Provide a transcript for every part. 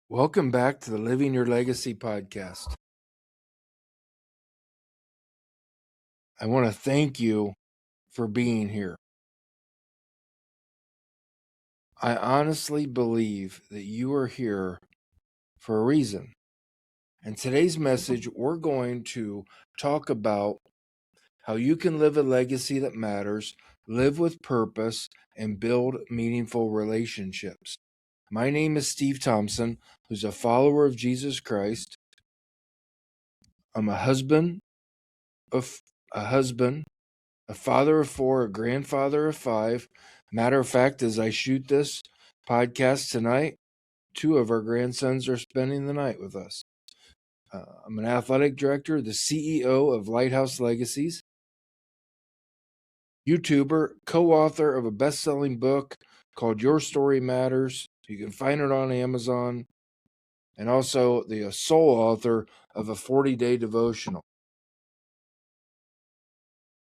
Welcome back to the Living Your Legacy podcast. I want to thank you for being here. I honestly believe that you are here for a reason. In today's message, we're going to talk about how you can live a legacy that matters, live with purpose, and build meaningful relationships. My name is Steve Thompson, who's a follower of Jesus Christ. I'm a husband, a father of four, a grandfather of five. Matter of fact, as I shoot this podcast tonight, two of our grandsons are spending the night with us. I'm an athletic director, the CEO of Lighthouse Legacies, YouTuber, co-author of a best-selling book called Your Story Matters. You can find it on Amazon, and also the sole author of a 40-day devotional.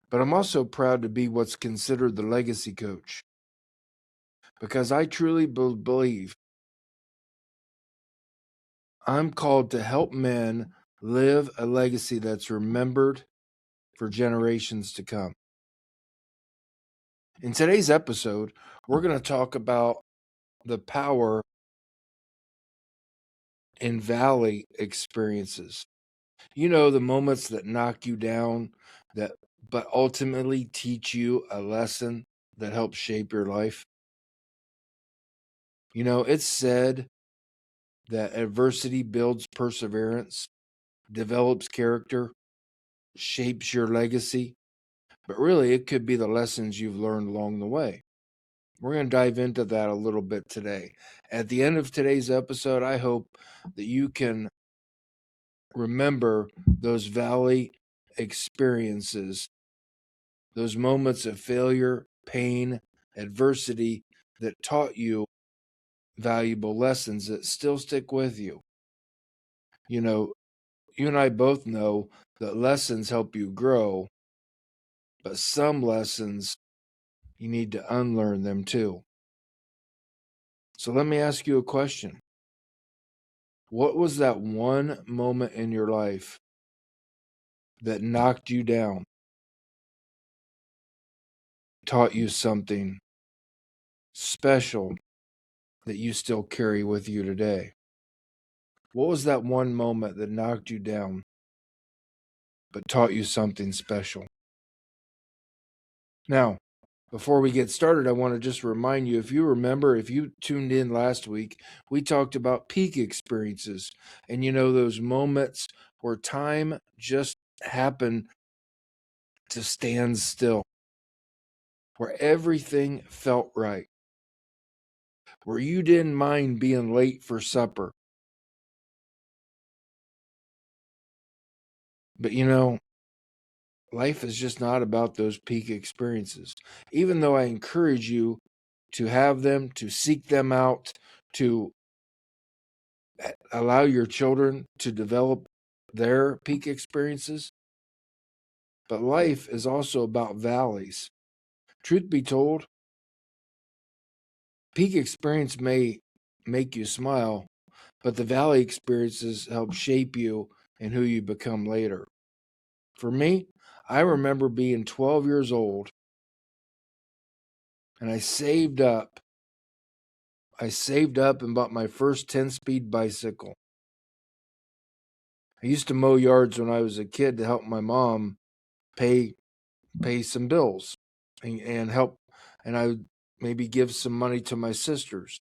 But I'm also proud to be what's considered the legacy coach, because I truly believe I'm called to help men live a legacy that's remembered for generations to come. In today's episode, we're going to talk about the power in valley experiences. You know, the moments that knock you down, but ultimately teach you a lesson that helps shape your life. You know, it's said that adversity builds perseverance, develops character, shapes your legacy. But really, it could be the lessons you've learned along the way. We're going to dive into that a little bit today. At the end of today's episode, I hope that you can remember those valley experiences, those moments of failure, pain, adversity that taught you valuable lessons that still stick with you. You know, you and I both know that lessons help you grow, but some lessons you need to unlearn them too. So let me ask you a question. What was that one moment in your life that knocked you down, taught you something special that you still carry with you today? What was that one moment that knocked you down but taught you something special? Now, before we get started, I want to just remind you, if you remember, if you tuned in last week, we talked about peak experiences. And you know, those moments where time just happened to stand still, where everything felt right, where you didn't mind being late for supper. But you know, life is just not about those peak experiences. Even though I encourage you to have them, to seek them out, to allow your children to develop their peak experiences. But life is also about valleys. Truth be told, peak experience may make you smile, but the valley experiences help shape you and who you become later. For me, I remember being 12 years old and I saved up. I saved up and bought my first 10-speed bicycle. I used to mow yards when I was a kid to help my mom pay some bills and help, and I would maybe give some money to my sisters.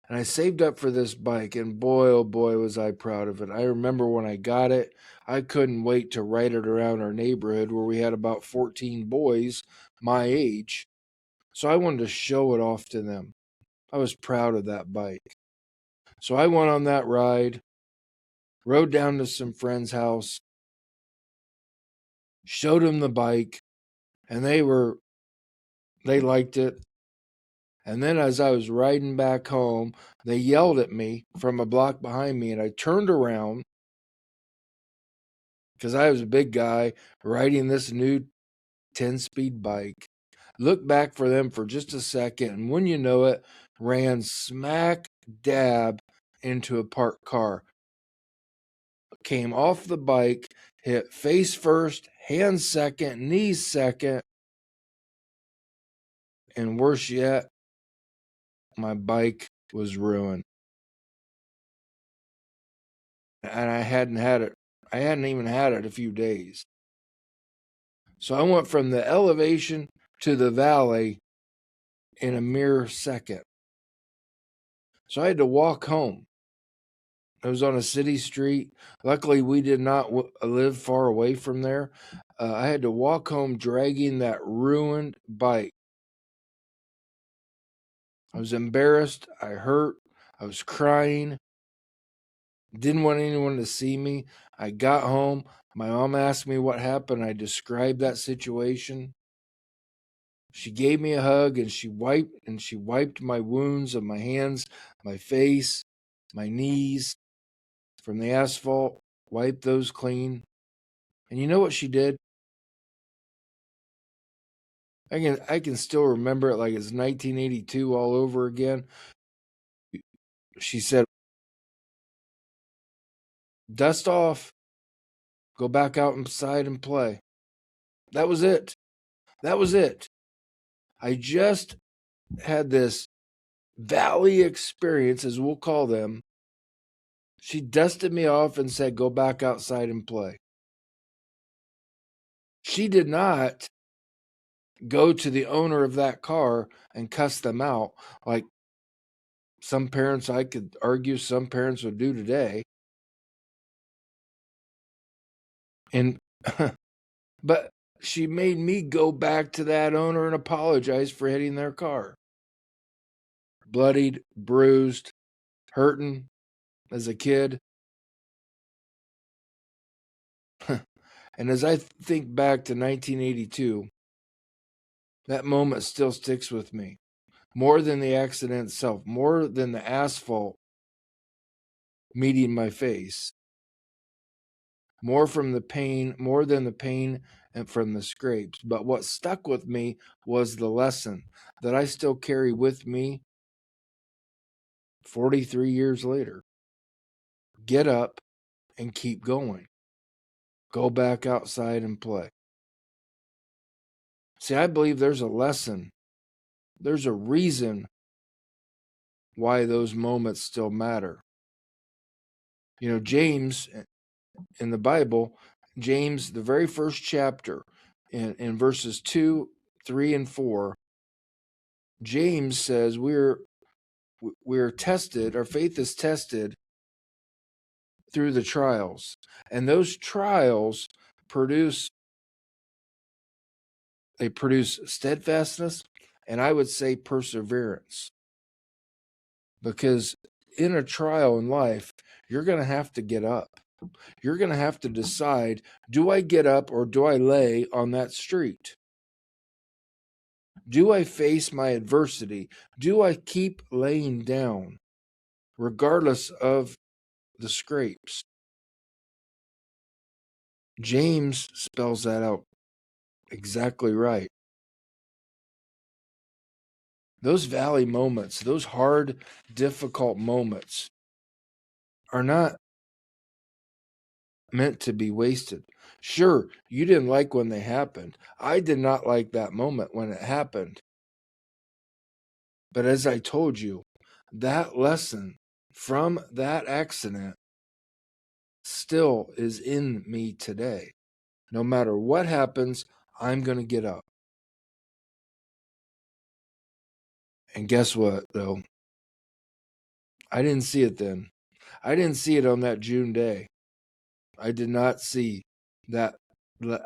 And I saved up for this bike, and boy, oh boy, was I proud of it. I remember when I got it, I couldn't wait to ride it around our neighborhood where we had about 14 boys my age. So I wanted to show it off to them. I was proud of that bike. So I went on that ride, rode down to some friend's house, showed them the bike, and they liked it. And then as I was riding back home, they yelled at me from a block behind me, and I turned around because I was a big guy riding this new 10-speed bike. Looked back for them for just a second, and when you know it, ran smack dab into a parked car. Came off the bike, hit face first, hands second, knees second, and worse yet, my bike was ruined. And I hadn't even had it a few days. So I went from the elevation to the valley in a mere second. So I had to walk home. It was on a city street. Luckily, we did not live far away from there. I had to walk home dragging that ruined bike. I was embarrassed. I hurt. I was crying. Didn't want anyone to see me. I got home. My mom asked me what happened. I described that situation. She gave me a hug and she wiped my wounds of my hands, my face, my knees from the asphalt, wiped those clean. And you know what she did? I can still remember it like it's 1982 all over again. She said, "Dust off, go back out inside and play." That was it. That was it. I just had this valley experience, as we'll call them. She dusted me off and said, "Go back outside and play." She did not go to the owner of that car and cuss them out like some parents, I could argue, some parents would do today. And but she made me go back to that owner and apologize for hitting their car. Bloodied, bruised, hurting as a kid. And as I think back to 1982, that moment still sticks with me. More than the accident itself, more than the asphalt meeting my face, more than the pain and from the scrapes. But what stuck with me was the lesson that I still carry with me 43 years later. Get up and keep going. Go back outside and play. See, I believe there's a lesson. There's a reason why those moments still matter. You know, James in the Bible, James, the very first chapter, in verses 2, 3, and 4, James says we're tested, our faith is tested through the trials. And those trials produce steadfastness, and I would say perseverance. Because in a trial in life, you're going to have to get up. You're going to have to decide, do I get up or do I lay on that street? Do I face my adversity? Do I keep laying down, regardless of the scrapes? James spells that out exactly right. Those valley moments, those hard, difficult moments are not meant to be wasted. Sure, you didn't like when they happened. I did not like that moment when it happened. But as I told you, that lesson from that accident still is in me today. No matter what happens, I'm going to get up. And guess what, though? I didn't see it then. I didn't see it on that June day. I did not see that.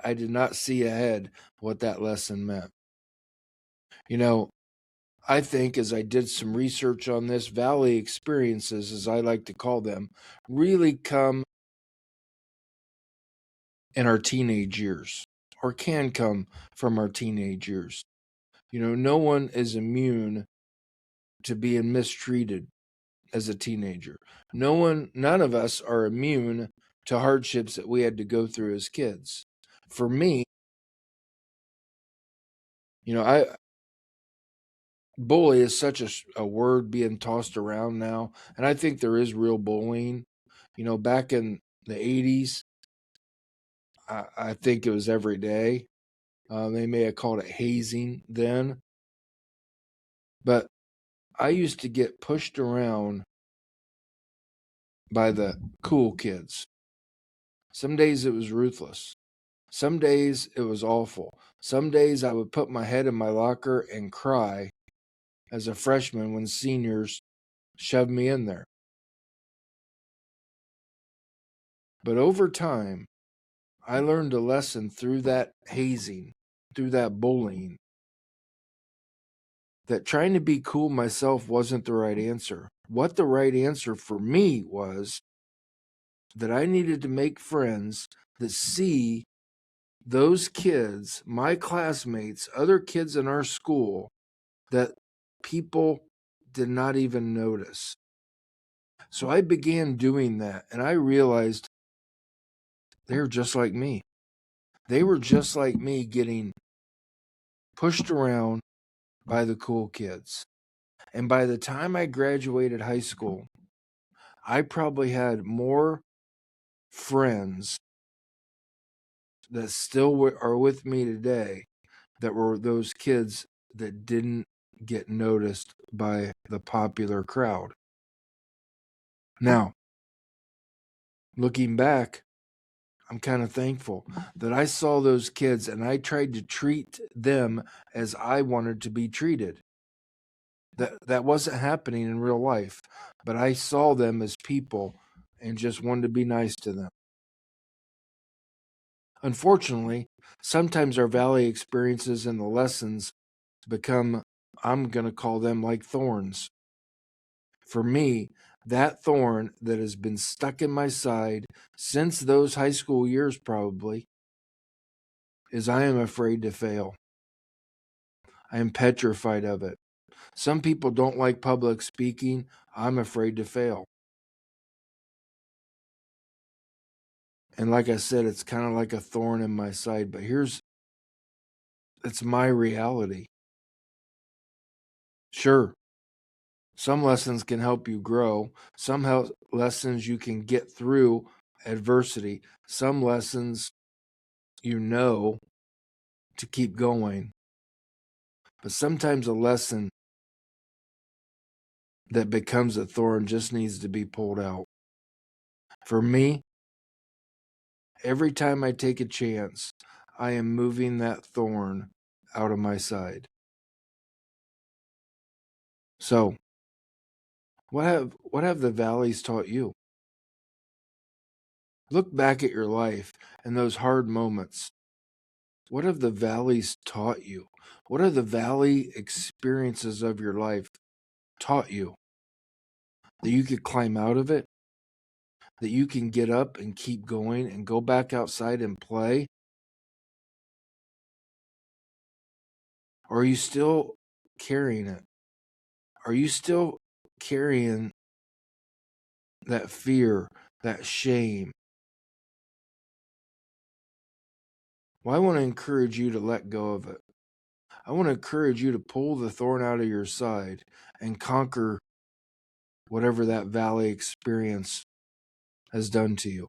I did not see ahead what that lesson meant. You know, I think as I did some research on this, valley experiences, as I like to call them, really come in our teenage years, or can come from our teenage years. You know, no one is immune to being mistreated as a teenager. None of us are immune to hardships that we had to go through as kids. For me, you know, bully is such a word being tossed around now, and I think there is real bullying. Back in the 80s, I think it was every day. They may have called it hazing then, but I used to get pushed around by the cool kids. Some days it was ruthless. Some days it was awful. Some days I would put my head in my locker and cry as a freshman when seniors shoved me in there. But over time, I learned a lesson through that hazing, through that bullying, that trying to be cool myself wasn't the right answer. What the right answer for me was that I needed to make friends that see those kids, my classmates, other kids in our school, that people did not even notice. So I began doing that, and I realized they were just like me. They were just like me, getting pushed around by the cool kids. And by the time I graduated high school, I probably had more friends that still are with me today that were those kids that didn't get noticed by the popular crowd. Now, looking back, I'm kind of thankful that I saw those kids and I tried to treat them as I wanted to be treated. That wasn't happening in real life, but I saw them as people and just wanted to be nice to them. Unfortunately, sometimes our valley experiences and the lessons become, I'm going to call them like thorns. For me, that thorn that has been stuck in my side since those high school years probably is I am afraid to fail. I am petrified of it. Some people don't like public speaking. I'm afraid to fail. And like I said, it's kind of like a thorn in my side, but it's my reality. Sure, some lessons can help you grow. Some lessons you can get through adversity. Some lessons to keep going. But sometimes a lesson that becomes a thorn just needs to be pulled out. For me, every time I take a chance, I am moving that thorn out of my side. So, what have the valleys taught you? Look back at your life and those hard moments. What have the valleys taught you? What have the valley experiences of your life taught you? That you could climb out of it? That you can get up and keep going and go back outside and play? Or are you still carrying it? Are you still carrying that fear, that shame? Well, I want to encourage you to let go of it. I want to encourage you to pull the thorn out of your side and conquer whatever that valley experience has done to you.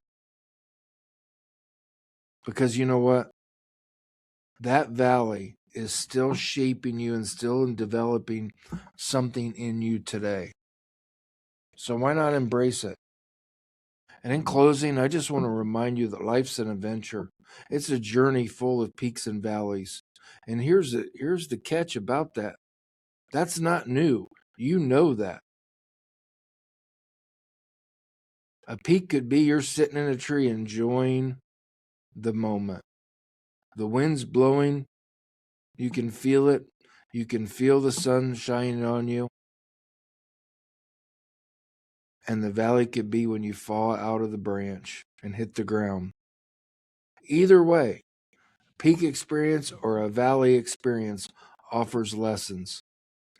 Because you know what? That valley is still shaping you and still developing something in you today. So why not embrace it? And in closing, I just want to remind you that life's an adventure. It's a journey full of peaks and valleys. And here's the catch about that. That's not new. You know that. A peak could be you're sitting in a tree enjoying the moment. The wind's blowing. You can feel it. You can feel the sun shining on you. And the valley could be when you fall out of the branch and hit the ground. Either way, peak experience or a valley experience offers lessons.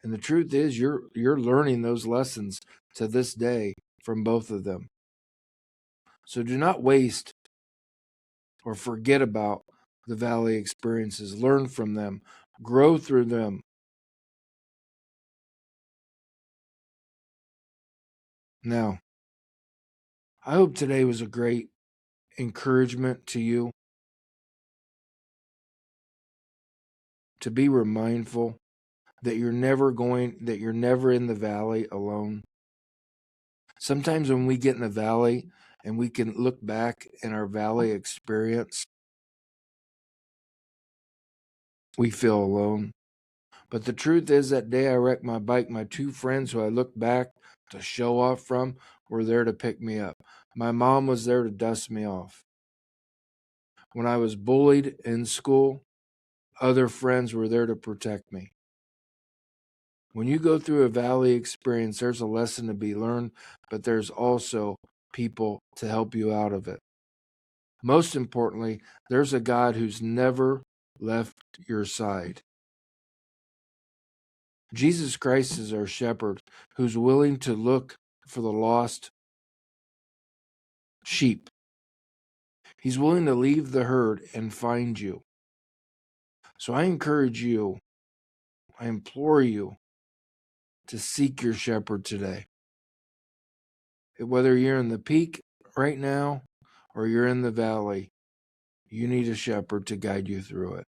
And the truth is you're learning those lessons to this day from both of them. So do not waste or forget about the valley experiences. Learn from them, grow through them, Now, I hope today was a great encouragement to you to be mindful that you're never in the valley alone. Sometimes when we get in the valley and we can look back in our valley experience, we feel alone. But the truth is, that day I wrecked my bike, my two friends who I looked back to show off from were there to pick me up. My mom was there to dust me off. When I was bullied in school, other friends were there to protect me. When you go through a valley experience, there's a lesson to be learned, but there's also people to help you out of it. Most importantly, there's a God who's never left your side. Jesus Christ is our shepherd who's willing to look for the lost sheep. He's willing to leave the herd and find you. So I encourage you, I implore you to seek your shepherd today. Whether you're in the peak right now or you're in the valley, you need a shepherd to guide you through it.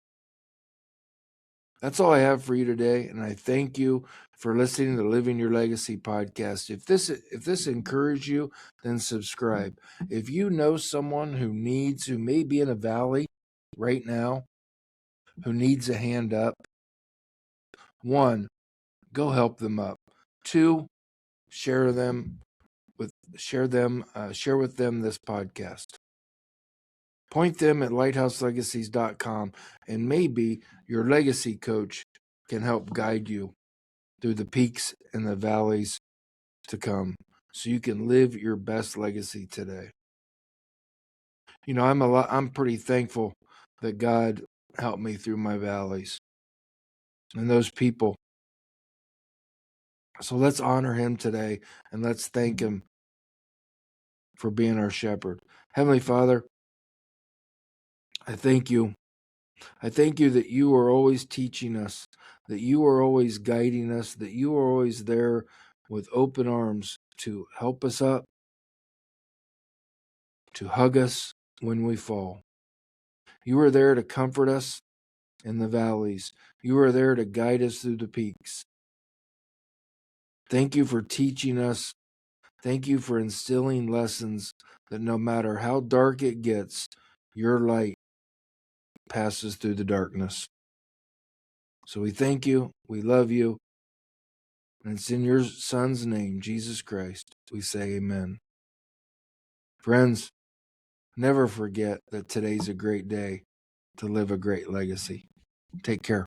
That's all I have for you today, and I thank you for listening to the Living Your Legacy podcast. If this encouraged you, then subscribe. If you know someone who may be in a valley right now, who needs a hand up, 1, go help them up. 2, share with them this podcast. Point them at lighthouselegacies.com, and maybe your legacy coach can help guide you through the peaks and the valleys to come so you can live your best legacy today. You know, I'm pretty thankful that God helped me through my valleys and those people. So let's honor him today and let's thank him for being our shepherd. Heavenly Father, I thank you. I thank you that you are always teaching us, that you are always guiding us, that you are always there with open arms to help us up, to hug us when we fall. You are there to comfort us in the valleys. You are there to guide us through the peaks. Thank you for teaching us. Thank you for instilling lessons that no matter how dark it gets, your light passes through the darkness. So we thank you. We love you. And it's in your Son's name, Jesus Christ, we say amen. Friends, never forget that today's a great day to live a great legacy. Take care.